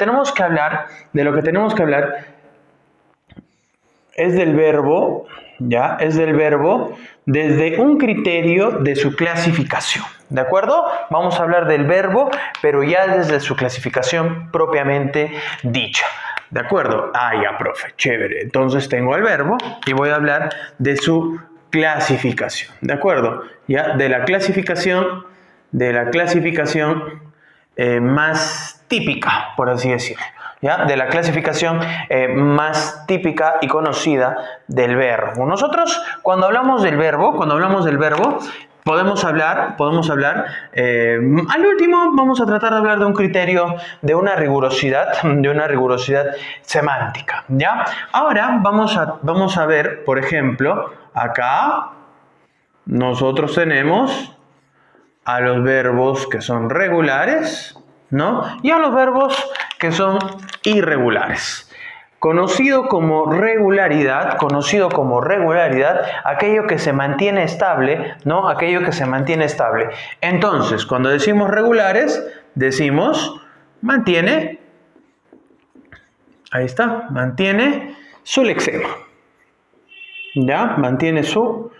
tenemos que hablar, de lo que tenemos que hablar es del verbo, ¿ya? Es del verbo desde un criterio de su clasificación, ¿de acuerdo? Vamos a hablar del verbo, pero ya desde su clasificación propiamente dicha, ¿de acuerdo? Ah, ya, profe, chévere. Entonces tengo el verbo y voy a hablar de su clasificación, ¿de acuerdo? Ya, de la clasificación más típica, por así decirlo. ¿Ya? De la clasificación más típica y conocida del verbo. Nosotros, cuando hablamos del verbo, podemos hablar, al último vamos a tratar de hablar de un criterio, de una rigurosidad semántica, ¿ya? Ahora vamos a ver, por ejemplo, acá nosotros tenemos a los verbos que son regulares, ¿no? Y a los verbos que son irregulares. Conocido como regularidad, aquello que se mantiene estable, ¿no? Aquello que se mantiene estable. Entonces, cuando decimos regulares, decimos mantiene, ahí está, mantiene su lexema. ¿Ya? Mantiene su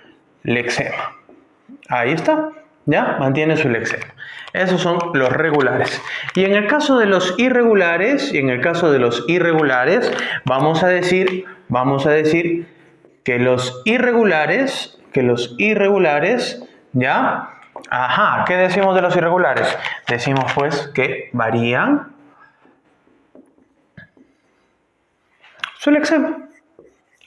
lexema. Ahí está. ¿Ya? Mantiene su lexema. Esos son los regulares. Y en el caso de los irregulares, vamos a decir que los irregulares, ¿ya? Ajá, ¿qué decimos de los irregulares? Decimos pues que varían su lexema.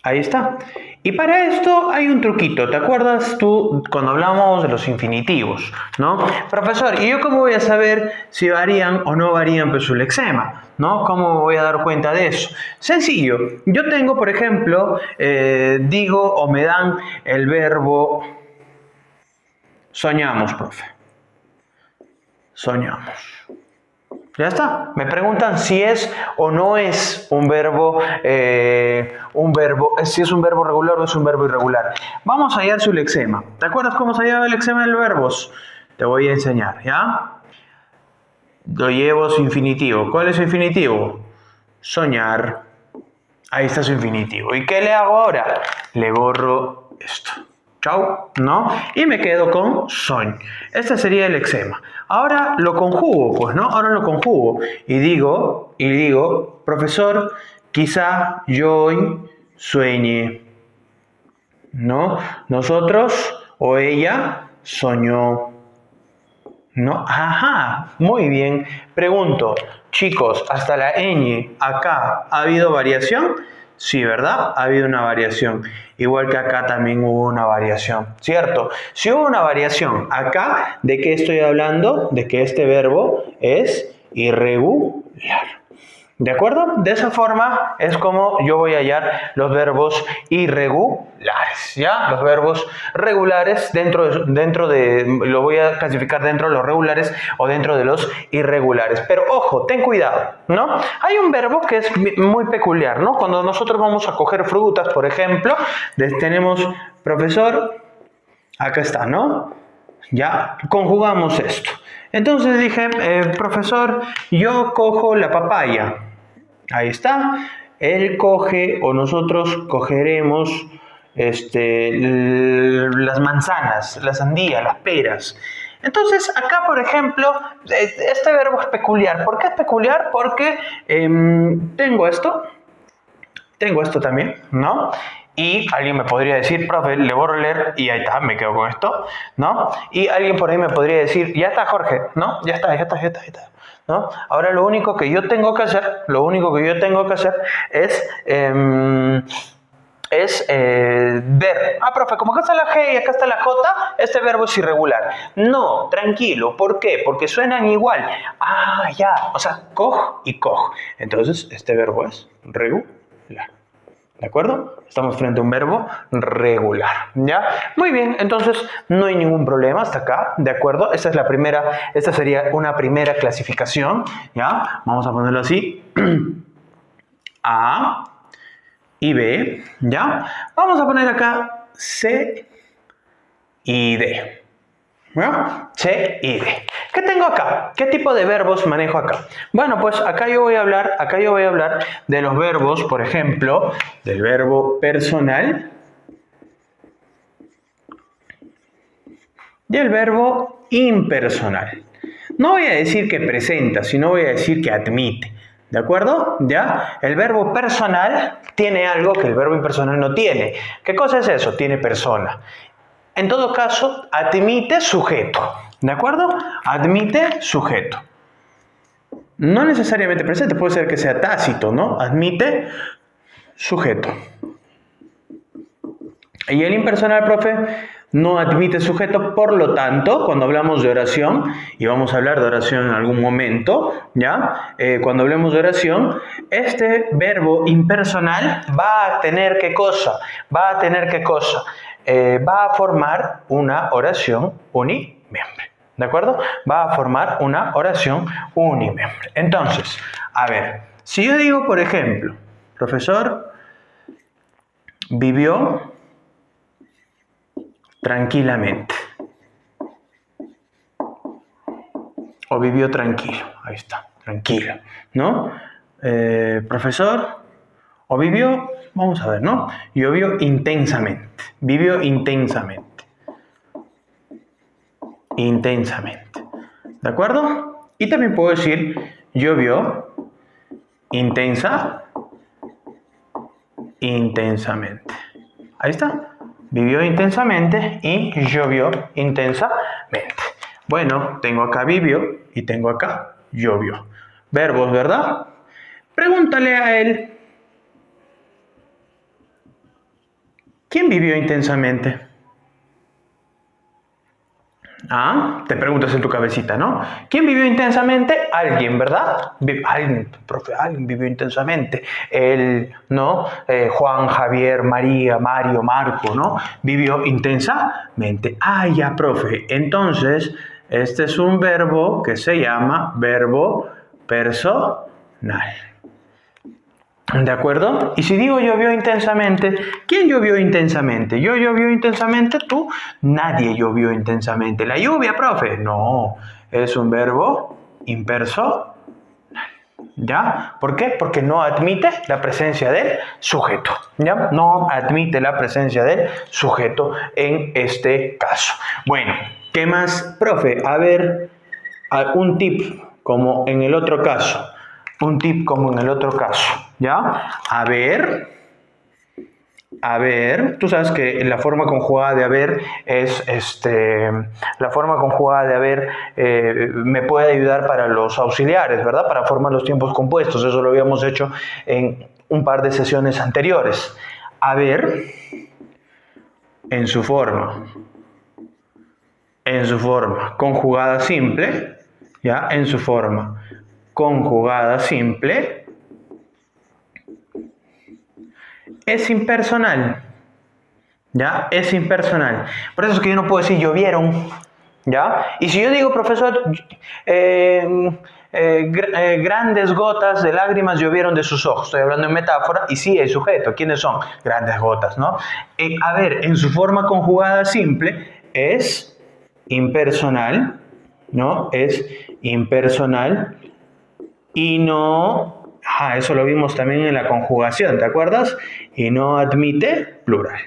Ahí está. Y para esto hay un truquito. ¿Te acuerdas tú cuando hablamos de los infinitivos? ¿No? Profesor, ¿y yo cómo voy a saber si varían o no varían pues, su lexema? ¿No? ¿Cómo voy a dar cuenta de eso? Sencillo. Yo tengo, por ejemplo, digo o me dan el verbo soñamos, profe. Soñamos. Ya está. Me preguntan si es o no es un verbo, si es un verbo regular o es un verbo irregular. Vamos a hallar su lexema. ¿Te acuerdas cómo se hallaba el lexema de los verbos? Te voy a enseñar, ¿ya? Lo llevo su infinitivo. ¿Cuál es su infinitivo? Soñar. Ahí está su infinitivo. ¿Y qué le hago ahora? Le borro esto. Chau, ¿no? Y me quedo con soñ. Este sería el lexema. Ahora lo conjugo, pues, ¿no? Ahora lo conjugo. Y digo, profesor, quizá yo hoy sueñe, ¿no? Nosotros o ella soñó, ¿no? Ajá, muy bien. Pregunto, chicos, hasta la ñ, acá, ¿ha habido variación? Sí, ¿verdad? Ha habido una variación. Igual que acá también hubo una variación, ¿cierto? Si hubo una variación acá, ¿de qué estoy hablando? De que este verbo es irregular. ¿De acuerdo? De esa forma es como yo voy a hallar los verbos irregulares, ¿ya? Los verbos regulares lo voy a clasificar dentro de los regulares o dentro de los irregulares. Pero ojo, ten cuidado, ¿no? Hay un verbo que es muy peculiar, ¿no? Cuando nosotros vamos a coger frutas, por ejemplo, tenemos profesor, acá está, ¿no? Ya conjugamos esto. Entonces dije, profesor, yo cojo la papaya. Ahí está. Él coge o nosotros cogeremos las manzanas, la sandía, las peras. Entonces, acá, por ejemplo, este verbo es peculiar. ¿Por qué es peculiar? Porque tengo esto también, ¿no? Y alguien me podría decir, profe, le borro leer y ahí está, me quedo con esto, ¿no? Y alguien por ahí me podría decir, ya está, Jorge, ¿no? Ya está, ¿no? Ahora lo único que yo tengo que hacer es ver. Ah, profe, como acá está la G y acá está la J, este verbo es irregular. No, tranquilo. ¿Por qué? Porque suenan igual. Ah, ya. O sea, coj y coj. Entonces, este verbo es regular. ¿De acuerdo? Estamos frente a un verbo regular, ¿ya? Muy bien, entonces no hay ningún problema hasta acá, ¿de acuerdo? Esta sería una primera clasificación, ¿ya? Vamos a ponerlo así. A y B, ¿ya? Vamos a poner acá C y D, ¿Bueno? C y D. ¿Qué tengo acá? ¿Qué tipo de verbos manejo acá? Bueno, pues acá yo voy a hablar de los verbos, por ejemplo, del verbo personal y el verbo impersonal. No voy a decir que presenta, sino voy a decir que admite. ¿De acuerdo? ¿Ya? El verbo personal tiene algo que el verbo impersonal no tiene. ¿Qué cosa es eso? Tiene persona. En todo caso, admite sujeto. ¿De acuerdo? Admite sujeto. No necesariamente presente, puede ser que sea tácito, ¿no? Admite sujeto. Y el impersonal, profe, no admite sujeto, por lo tanto, cuando hablamos de oración, y vamos a hablar de oración en algún momento, ¿ya? Cuando hablemos de oración, este verbo impersonal va a tener ¿qué cosa? Va a formar una oración unimembre, ¿de acuerdo? Va a formar una oración unimembre. Entonces, a ver, si yo digo, por ejemplo, profesor vivió tranquilamente. O vivió tranquilo. Ahí está, tranquilo, ¿no? Profesor, o vivió, vamos a ver, ¿no? Llovió intensamente. Vivió intensamente. Intensamente. ¿De acuerdo? Y también puedo decir llovió intensamente. Ahí está. Vivió intensamente y llovió intensamente. Bueno, tengo acá vivió y tengo acá llovió. Verbos, ¿verdad? Pregúntale a él. ¿Quién vivió intensamente? Ah, te preguntas en tu cabecita, ¿no? ¿Quién vivió intensamente? Alguien, ¿verdad? Alguien, profe, alguien vivió intensamente. Él, ¿no? Juan, Javier, María, Mario, Marco, ¿no? Vivió intensamente. Ah, ya, profe. Entonces, este es un verbo que se llama verbo personal. ¿De acuerdo? Y si digo llovió intensamente, ¿quién llovió intensamente? ¿Yo llovió intensamente? ¿Tú? Nadie llovió intensamente. ¿La lluvia, profe? No, es un verbo impersonal. ¿Ya? ¿Por qué? Porque no admite la presencia del sujeto. ¿Ya? No admite la presencia del sujeto en este caso. Bueno, ¿qué más, profe? A ver, un tip como en el otro caso. Un tip como en el otro caso, ¿ya? A ver, tú sabes que la forma conjugada de haber es, la forma conjugada de haber me puede ayudar para los auxiliares, ¿verdad? Para formar los tiempos compuestos, eso lo habíamos hecho en un par de sesiones anteriores. Haber, en su forma conjugada simple, ¿ya? En su forma conjugada simple, es impersonal, ¿ya? Es impersonal. Por eso es que yo no puedo decir llovieron, ¿ya? Y si yo digo, profesor, grandes gotas de lágrimas llovieron de sus ojos, estoy hablando en metáfora, y sí hay sujeto. ¿Quiénes son? Grandes gotas, ¿no? A ver, en su forma conjugada simple es impersonal, ¿no? Es impersonal. Y no, eso lo vimos también en la conjugación, ¿te acuerdas? Y no admite plural.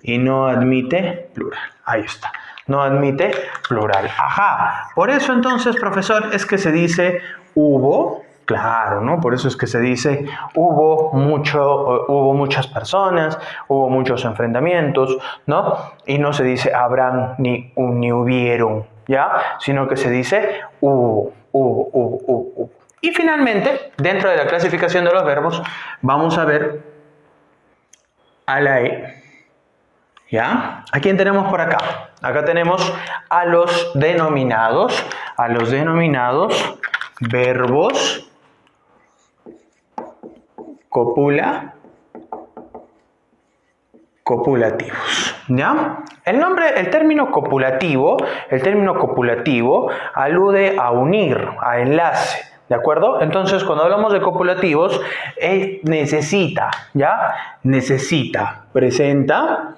Y no admite plural. Ahí está. No admite plural. Ajá. Por eso entonces, profesor, es que se dice hubo, claro, ¿no? Por eso es que se dice hubo muchas personas, hubo muchos enfrentamientos, ¿no? Y no se dice habrán ni hubieron, ¿ya? Sino que se dice hubo. Y finalmente, dentro de la clasificación de los verbos, vamos a ver a la E. ¿Ya? ¿A quién tenemos por acá? Acá tenemos a los denominados verbos copulativos. ¿Ya? El término copulativo alude a unir, a enlace. ¿De acuerdo? Entonces, cuando hablamos de copulativos, necesita, ¿ya? Necesita, presenta,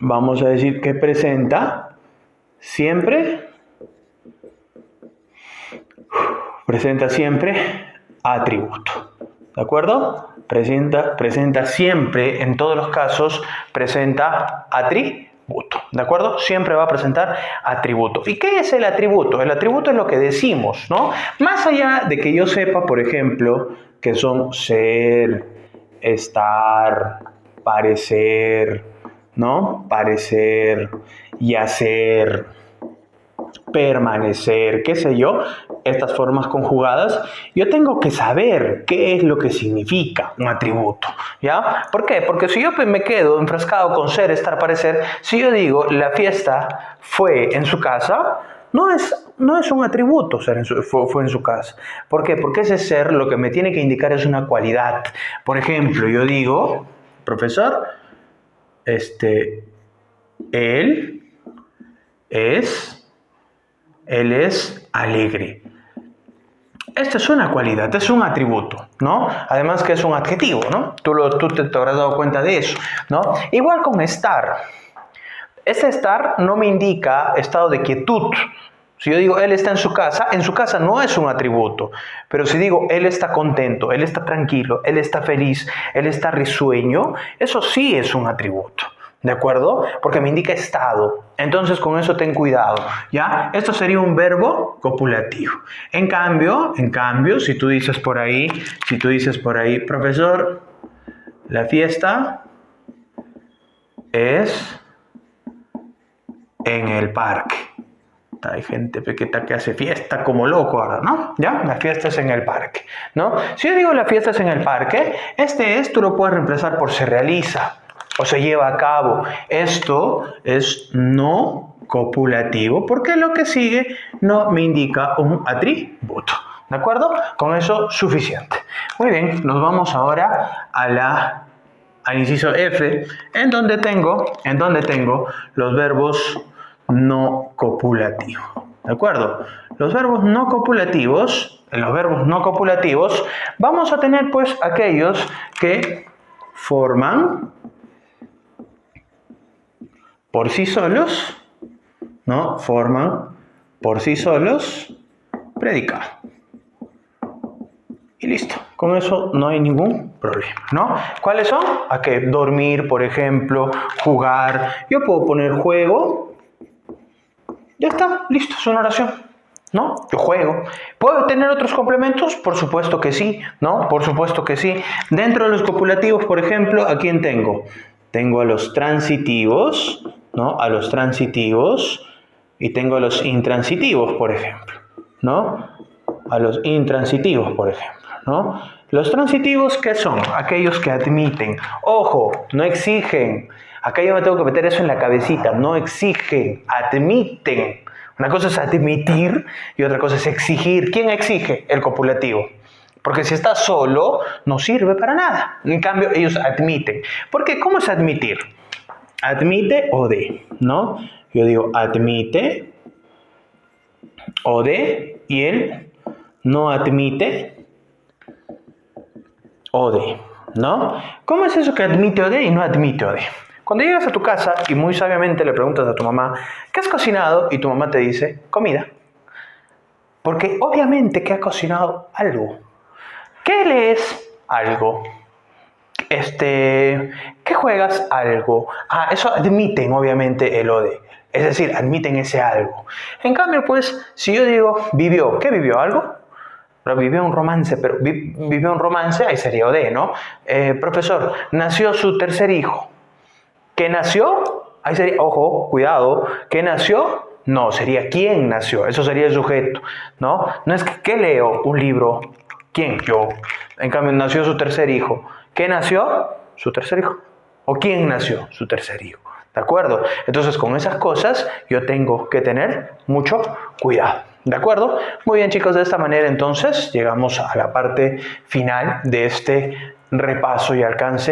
vamos a decir que presenta, siempre atributo. ¿De acuerdo? Presenta siempre, en todos los casos, presenta atributo. ¿De acuerdo? Siempre va a presentar atributo. ¿Y qué es el atributo? El atributo es lo que decimos, ¿no? Más allá de que yo sepa, por ejemplo, que son ser, estar, parecer, ¿no? Parecer y hacer, permanecer, qué sé yo, estas formas conjugadas, yo tengo que saber qué es lo que significa un atributo, ¿ya? ¿Por qué? Porque si yo me quedo enfrascado con ser, estar, parecer, si yo digo la fiesta fue en su casa, no es un atributo ser fue en su casa. ¿Por qué? Porque ese ser lo que me tiene que indicar es una cualidad. Por ejemplo, yo digo, profesor, él es alegre. Esta es una cualidad, es un atributo, ¿no? Además que es un adjetivo, ¿no? Tú te habrás dado cuenta de eso, ¿no? Igual con estar. Ese estar no me indica estado de quietud. Si yo digo él está en su casa no es un atributo. Pero si digo él está contento, él está tranquilo, él está feliz, él está risueño, eso sí es un atributo. ¿De acuerdo? Porque me indica estado. Entonces con eso ten cuidado, ¿ya? Esto sería un verbo copulativo. En cambio, si tú dices por ahí, profesor, la fiesta es en el parque. Hay gente pequeña que hace fiesta como loco ahora, ¿no? ¿Ya? La fiesta es en el parque, ¿no? Si yo digo la fiesta es en el parque, tú lo puedes reemplazar por se realiza o se lleva a cabo. Esto es no copulativo porque lo que sigue no me indica un atributo. ¿De acuerdo? Con eso suficiente. Muy bien, nos vamos ahora al inciso F, en donde tengo los verbos no copulativos. ¿De acuerdo? En los verbos no copulativos vamos a tener pues aquellos que forman por sí solos, ¿no? Forman por sí solos predicado. Y listo, con eso no hay ningún problema, ¿no? ¿Cuáles son? A que dormir, por ejemplo, jugar. Yo puedo poner juego. Ya está, listo, es una oración, ¿no? Yo juego. ¿Puedo tener otros complementos? Por supuesto que sí, ¿no? Por supuesto que sí. Dentro de los copulativos, por ejemplo, ¿a quién tengo? Tengo a los transitivos, ¿no? A los transitivos y tengo a los intransitivos, por ejemplo, ¿no? A los intransitivos, por ejemplo, ¿no? Los transitivos, ¿qué son? Aquellos que admiten. Ojo, no exigen. Acá yo me tengo que meter eso en la cabecita. No exigen, admiten. Una cosa es admitir y otra cosa es exigir. ¿Quién exige? El copulativo. Porque si está solo, no sirve para nada. En cambio, ellos admiten. ¿Por qué? ¿Cómo es admitir? Admite o de, ¿no? Yo digo admite o de y él no admite o de, ¿no? ¿Cómo es eso que admite o de y no admite o de? Cuando llegas a tu casa y muy sabiamente le preguntas a tu mamá, ¿qué has cocinado? Y tu mamá te dice, comida. Porque obviamente que ha cocinado algo. ¿Qué lees? Algo. ¿Qué juegas? Algo. Eso admiten obviamente el o de. Es decir, admiten ese algo. En cambio, pues, si yo digo vivió, ¿qué vivió? ¿Algo? Pero vivió un romance, ahí sería o de, ¿no? Profesor, nació su tercer hijo. ¿Qué nació? Ahí sería, ojo, cuidado, ¿qué nació? No, sería quién nació, eso sería el sujeto, ¿no? No es que ¿qué leo? Un libro. ¿Quién? Yo. En cambio, nació su tercer hijo. ¿Qué nació? Su tercer hijo. ¿O quién nació? Su tercer hijo. ¿De acuerdo? Entonces, con esas cosas yo tengo que tener mucho cuidado. ¿De acuerdo? Muy bien, chicos, de esta manera entonces llegamos a la parte final de este repaso y alcance